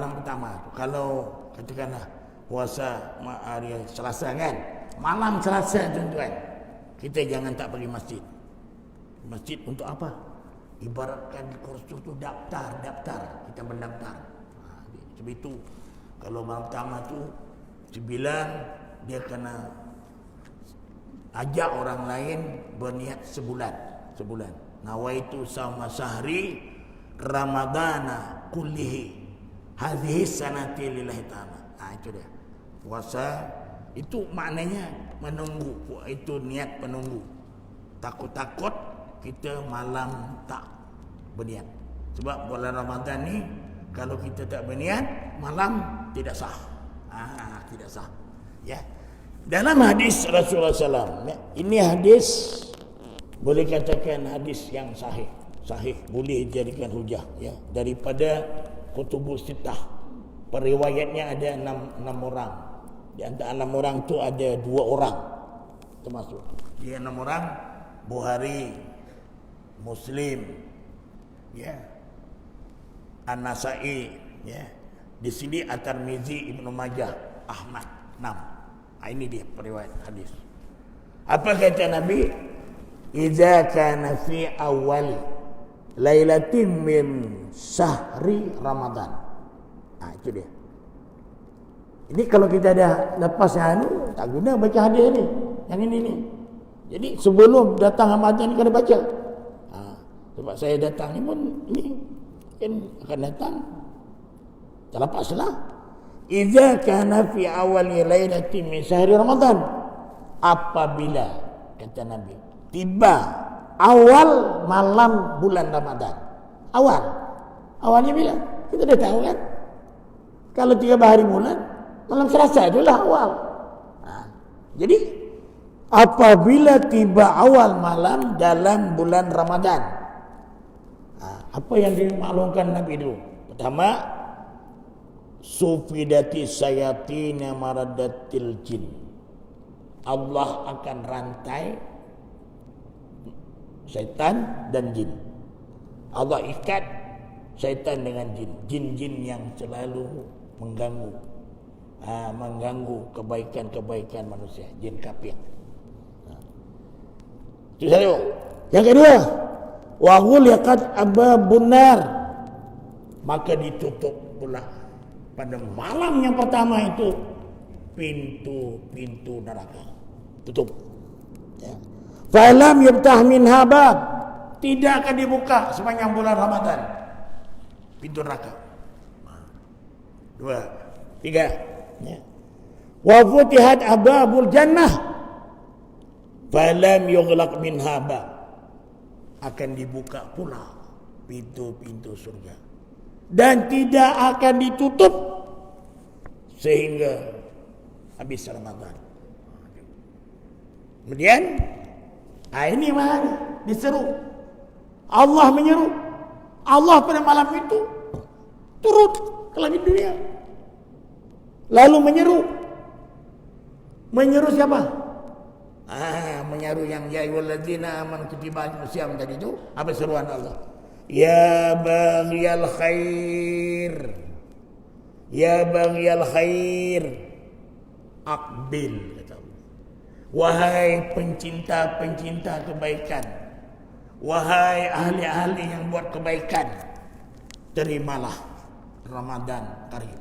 Kalau katakanlah puasa hari Selasa kan, malam Selasa tuan-tuan, kita jangan tak pergi masjid. Masjid untuk apa? Ibaratkan kursus tu daftar, kita mendaftar. Sebab itu kalau malam pertama tu 9 dia kena ajak orang lain berniat sebulan. Nawaitu sama syahri Ramadana kullihi hadhihi sanati lillahi ta'ala. Itu dia. Puasa itu maknanya menunggu. Itu niat penunggu. Takut-takut kita malam tak berniat. Sebab bulan Ramadan ni kalau kita tak berniat, malam tidak sah. Tidak sah. Ya. Dalam hadis Rasulullah SAW, ini hadis boleh katakan hadis yang sahih, boleh dijadikan hujah ya, daripada kutubus sittah. Periwayatnya ada 6 orang. Di antara 6 orang tu ada 2 orang termasuk. Dia 6 orang, Bukhari, Muslim, ya, An-Nasa'i, ya. Di sini At-Tirmizi, Ibnu Majah, Ahmad, 6. Ini dia periwayat hadis. Apa kata Nabi? Idza kana fi awal lailatin min syahri Ramadan. Itu dia. Ini kalau kita dah lepas yang tak guna baca hadis ni. Yang ini ni. Jadi sebelum datang Ramadan ni kena baca. Sebab saya datang ni pun ni kan akan datang. Tak lepaslah. Idza kana fi awali lailatin min syahri Ramadan. Apabila kata Nabi tiba awal malam bulan Ramadan. Awalnya bila? Kita dah tahu kan? Kalau 3 hari bulan, malam Selasa itulah awal. Jadi apabila tiba awal malam dalam bulan Ramadan, apa yang dimaklumkan Nabi itu? Pertama, sufidati sayatina maradatil jin. Allah akan rantai syaitan dan jin. Allah ikat syaitan dengan jin. Jin-jin yang selalu mengganggu kebaikan manusia, jin kafir. Itu satu. Yang kedua, wa ghuliqat abwabun nar, maka ditutup pula pada malam yang pertama itu pintu-pintu neraka. Tutup. Ya. Fa lam yuftah minha bab, tidak akan dibuka sepanjang bulan Ramadan pintu neraka. 2, 3. Ya. Wa futihat abwabul jannah falam yughlaq minha bab, akan dibuka pula pintu-pintu surga dan tidak akan ditutup sehingga habis Ramadan. Kemudian ini mana diseru, Allah menyeru. Allah pada malam itu turun ke langit dunia, lalu menyeru siapa? Menyeru yang ya ayyuhalladzina amanu kutiba alaikumus syiyam tadi itu. Apa seruan Allah? Ya baghiyal khair, ya baghiyal khair, aqbil, kata Allah. Wahai pencinta-pencinta kebaikan, wahai ahli-ahli yang buat kebaikan, terimalah Ramadan karim.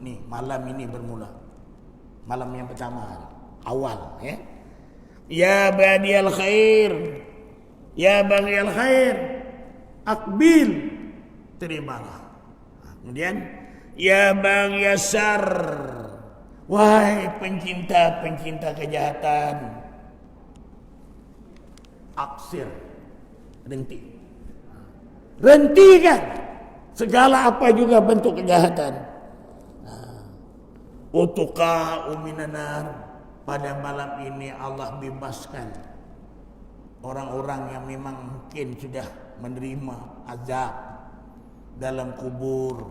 Ni malam ini bermula. Malam yang pertama, awal, ya. Ya badiyal khair, ya baghiyal khair, aqbil, terimalah. Kemudian ya baghiyas syarr, wahai pencinta-pencinta kejahatan, aksir, hentikan segala apa juga bentuk kejahatan. Utuqa uminanar. Pada malam ini Allah bebaskan orang-orang yang memang mungkin sudah menerima azab dalam kubur.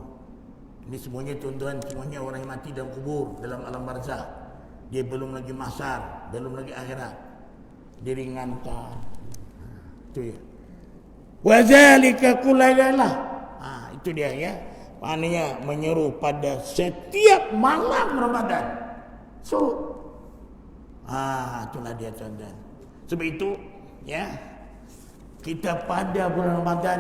Ini semuanya tuan-tuan, semuanya orang yang mati dalam kubur, dalam alam barzakh. Dia belum lagi mahsyar, belum lagi akhirat. Diringankan. Itu ya. Wa zalika kulailah. Itu dia ya. Maknanya menyeru pada setiap malam Ramadan. So, itulah dia tuan-tuan. Sebab itu ya, kita pada bulan Ramadan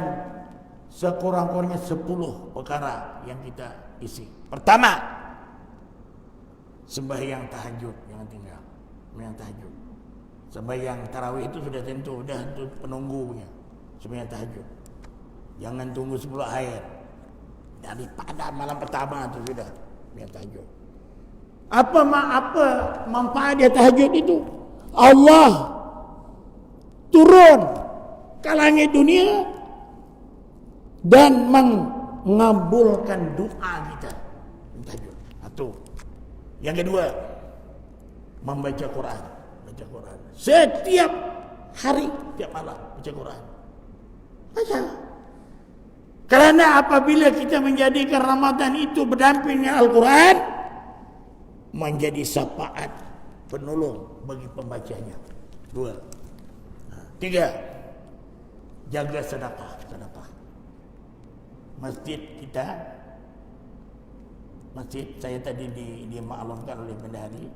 sekurang-kurangnya 10 perkara yang kita isi. Pertama, sembahyang tahajud, jangan tinggal. Sembahyang tahajud. Sembahyang tarawih itu sudah tentu, sudah untuk penunggunya. Sembahyang tahajud. Jangan tunggu 10 akhir. Daripada malam pertama itu sudah sembahyang tahajud. Apa manfaat dia tahajud itu? Allah turun ke langit dunia dan mengabulkan doa kita. Tahajud. Satu. Yang kedua, membaca Quran. Baca Quran. Setiap hari, setiap malam baca Quran. Baca. Karena apabila kita menjadikan Ramadan itu berdamping dengan Al-Quran, menjadi syafaat penolong bagi pembacanya. 2. 3. Jaga sedekah. Masjid kita, masjid saya tadi dimaklumkan oleh bendahari,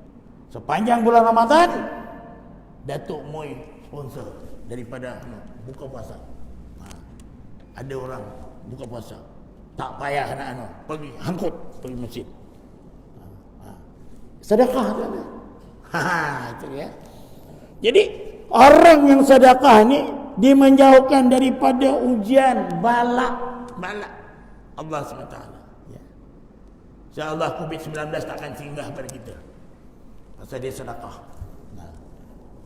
sepanjang bulan Ramadan Datuk Moi sponsor daripada buka puasa. Ada orang buka puasa, tak payah nak pergi angkut pergi masjid. Sedekah tu ada. Itu ya. Jadi orang yang sedekah ni dia menjauhkan daripada ujian bala Allah SWT. Ya. InsyaAllah COVID-19 tak akan singgah pada kita. Pasal dia sedekah.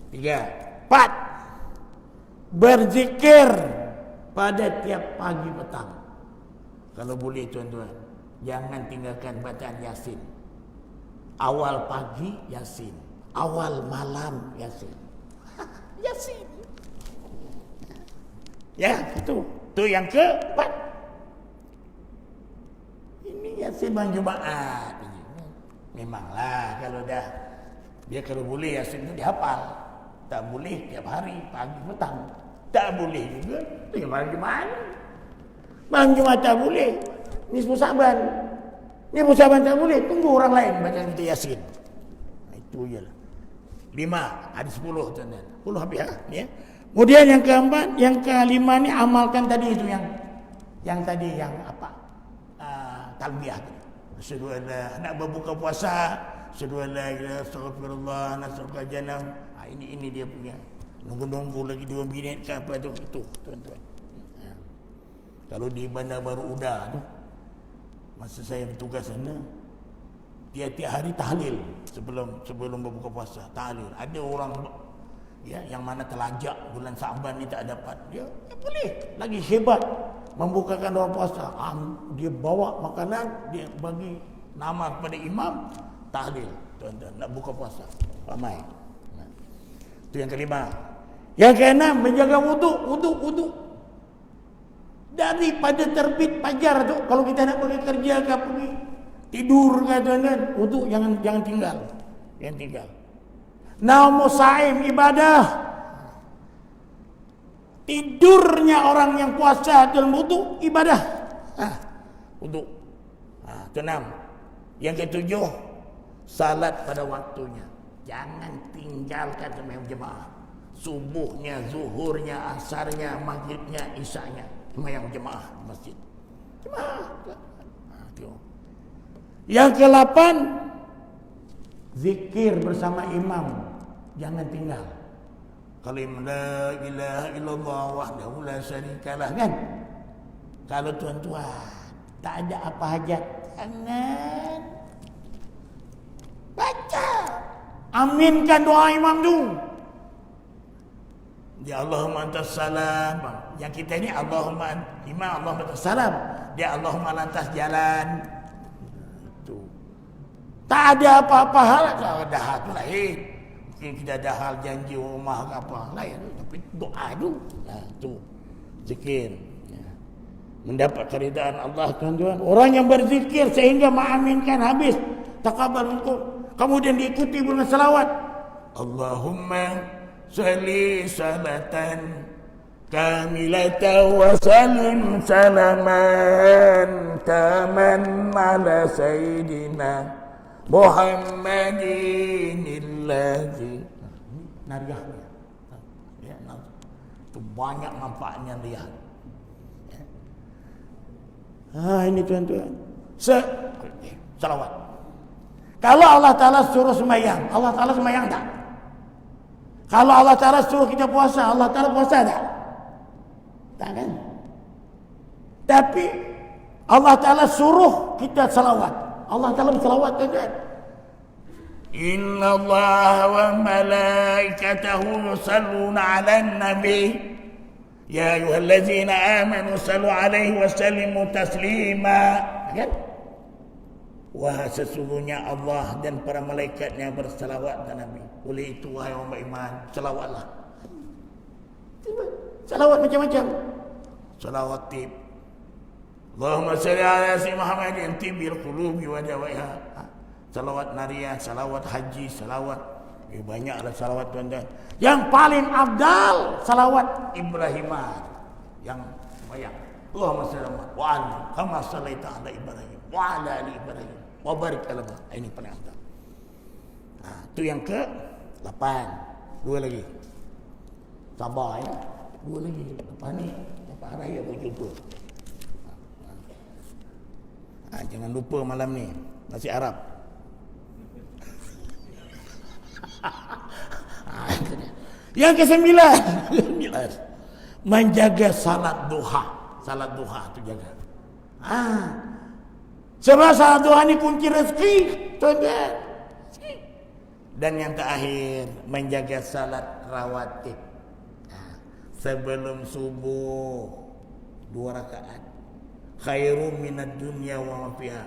3. 4. Berzikir pada tiap pagi petang. Kalau boleh tuan-tuan, jangan tinggalkan bacaan Yasin. Awal pagi Yasin, awal malam Yasin. Yasin. Ya, itu yang keempat. Ini Yasin bang Jumaat. Memanglah kalau dah dia kalau boleh Yasin itu dihafal. Tak boleh tiap hari pagi petang. Tak boleh juga malam Jumaat. Malam Jumaat tak boleh. Nisfu Sa'ban. Nisfu Sa'ban tak boleh. Tunggu orang lain baca kita Yasin. Itu je lah. 5, ada 10 tuan-tuan. 10 habis ya. Kemudian yang keempat, yang kelima ni amalkan tadi itu yang tadi yang apa? Talbiyah tadi. Asyhadu an la nak berbuka puasa, asyhadu an la ilaha astagfirullah nasrul jannah. Ini dia punya. Nunggu lagi 2 minit ke apa tu tuan-tuan. Kalau di Bandar Baru Uda tu, masa saya bertugas sana, tiap-tiap hari tahlil sebelum berbuka puasa, tahlil. Ada orang ya yang mana terlajak bulan Sa'ban ni tak dapat, dia boleh lagi hebat membukakan orang puasa. Dia bawa makanan, dia bagi nama kepada imam, tahlil tuan-tuan nak buka puasa ramai. Itu yang kelima. Yang keenam, menjaga wudu. Daripada terbit fajar tu, kalau kita nak pergi kerja ke pergi tidur ke tuan-tuan, wudu jangan tinggal. Jangan tinggal. Naumu saim ibadah. Tidurnya orang yang puasa dalam wudu ibadah. Wudu. Itu 6. Yang ketujuh, salat pada waktunya. Jangan tinggalkan sembahyang jemaah. Subuhnya, zuhurnya, asarnya, maghribnya, isyanya, sembahyang jemaah di masjid. Jemaah. Yang ke-8, zikir bersama imam. Jangan tinggal. Kalau la ilaha illallah wahdahu la syarikalah kan. Kalau tuan-tuan tak ada apa hajat, jangan baca. Aminkan doa imam tu. Ya Allahumma antas salam. Yang kita ni Allahumma imam Allahumma antas salam. Dia Allahumma lantas jalan. Itu. Tak ada apa-apa hal. Ada hal tu lain. Mungkin kita ada hal janji rumah ke apa lain. Tapi doa tu. Tu zikir. Mendapat keridaan Allah, tuan-tuan. Orang yang berzikir sehingga mengaminkan habis. Taqabbal minkum. Kemudian diikuti dengan selawat. Allahumma salli salatan kamilatan wa salim salaman taman ala sayyidina Muhammadin alladhi. Nariahnya. Ya, itu banyak manfaatnya riah. Ini tuan-tuan. Salawat. Kalau Allah Ta'ala suruh semayang, Allah Ta'ala semayang tak? Kalau Allah Ta'ala suruh kita puasa, Allah Ta'ala puasa tak? Tak kan? Tapi Allah Ta'ala suruh kita salawat. Allah Ta'ala bersalawat, tuan-tuan. Inna Allah wa malaikatahu yusalluna ala nabi. Ya ayyuhallazina amanu sallu alaihi wa sallimu taslima. Kan? Wah, sesungguhnya Allah dan para malaikatnya bersalawat kepada Nabi. Oleh itu wahai orang beriman, salawatlah. Salawat macam-macam. Salawat tib. Allahumma salli ala sayyidina Muhammadin tibil qulubi wa dawaiha. Salawat nariyah, salawat haji, salawat banyaklah salawat, tuan-tuan. Yang paling afdal salawat Ibrahimah yang banyak. Allahumma salli wa ala kama sallaita ala Ibrahim wa ala ali Ibrahim wa barik ala Muhammad. Ini paling afdal. Itu yang ke-8. Dua lagi. Sabar ya. Dua lagi. Lepas ni lepas raya aku jumpa. Jangan lupa malam ni nasi Arab. Yang ke-9 menjaga salat duha. Salat duha tu jaga. Sebab salat duha ni kunci rezeki, tuan-tuan. Dan yang terakhir menjaga salat rawatib. Sebelum subuh 2 rakaat. Khairum minad dunya wa ma fiha.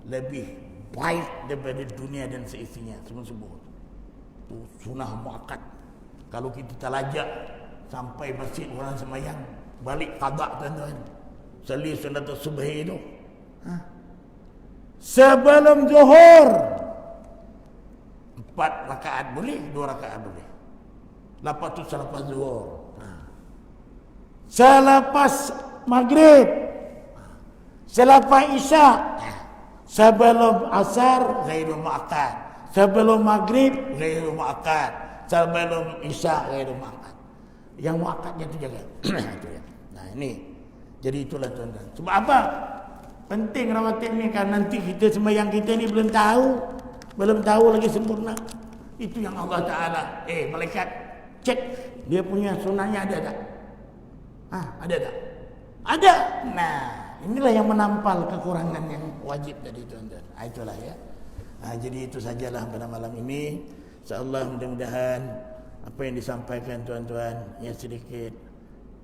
Lebih baik daripada dunia dan seisinya sebelum subuh. Itu sunnah muakkad. Kalau kita terlajak sampai masjid orang semayang, balik qada, tuan-tuan. Salih solat subhi itu. Sebelum zuhur 4 rakaat boleh, 2 rakaat boleh. Lepas tu selepas zuhur. Selepas maghrib. Selepas isya. Sebelum asar ghairu muakkad. Sebelum maghrib ghairu muakkad. Sebelum isya ghairu muakkad. Yang muakkadnya tu jaga. Nah ini. Jadi itulah, tuan-tuan. Sebab apa? Penting rawatib ni kan nanti kita sembahyang kita ni belum tahu lagi sempurna. Itu yang Allah Ta'ala malaikat cek dia punya sunahnya ada tak? Ada tak? Ada. Nah, inilah yang menampal kekurangan yang wajib tadi, tuan-tuan. Itulah ya. Jadi itu sajalah pada malam ini. InsyaAllah mudah-mudahan apa yang disampaikan tuan-tuan yang sedikit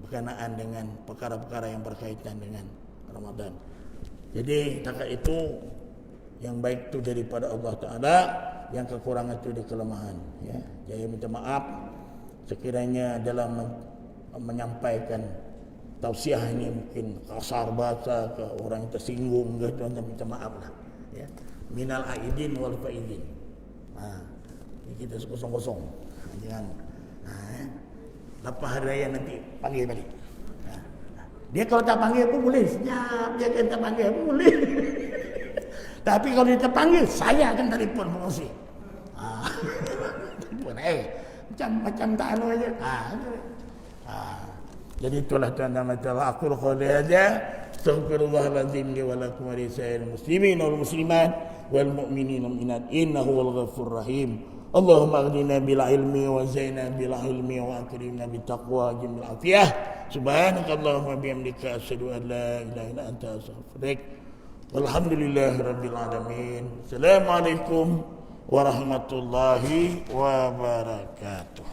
berkenaan dengan perkara-perkara yang berkaitan dengan Ramadan. Jadi takat itu yang baik itu daripada Allah Ta'ala, yang kekurangan itu di kelemahan ya. Saya minta maaf sekiranya dalam menyampaikan tausiah ini mungkin kasar bahasa ke orang yang tersinggung ke, tuan-tuan minta maaf lah ya. Minal aidin wal faidin. Kita kosong-kosong. Jangan. Lepas hari raya nanti panggil balik. Dia kalau tak panggil pun boleh. Senyap. Dia kan tak panggil pun boleh. Tapi kalau dia terpanggil, saya akan telefon pengusi. Macam tak anu aja. Jadi itulah tuan-tuan macam aku qali hadza astaghfirullahalazim li wa lakum wa lisa'il muslimin wal muslimat wal mu'minin wal mu'minat innahu wal ghafurur rahim. Allahumma aghnina bil ilmi wa zaina bil ilmi wa akrimna bit taqwa jamil afiyah. Subhanakallahumma bihamdika asyhadu an la ilaha illa anta astaghfiruka. Walhamdulillahirabbil alamin. Assalamualaikum warahmatullahi wabarakatuh.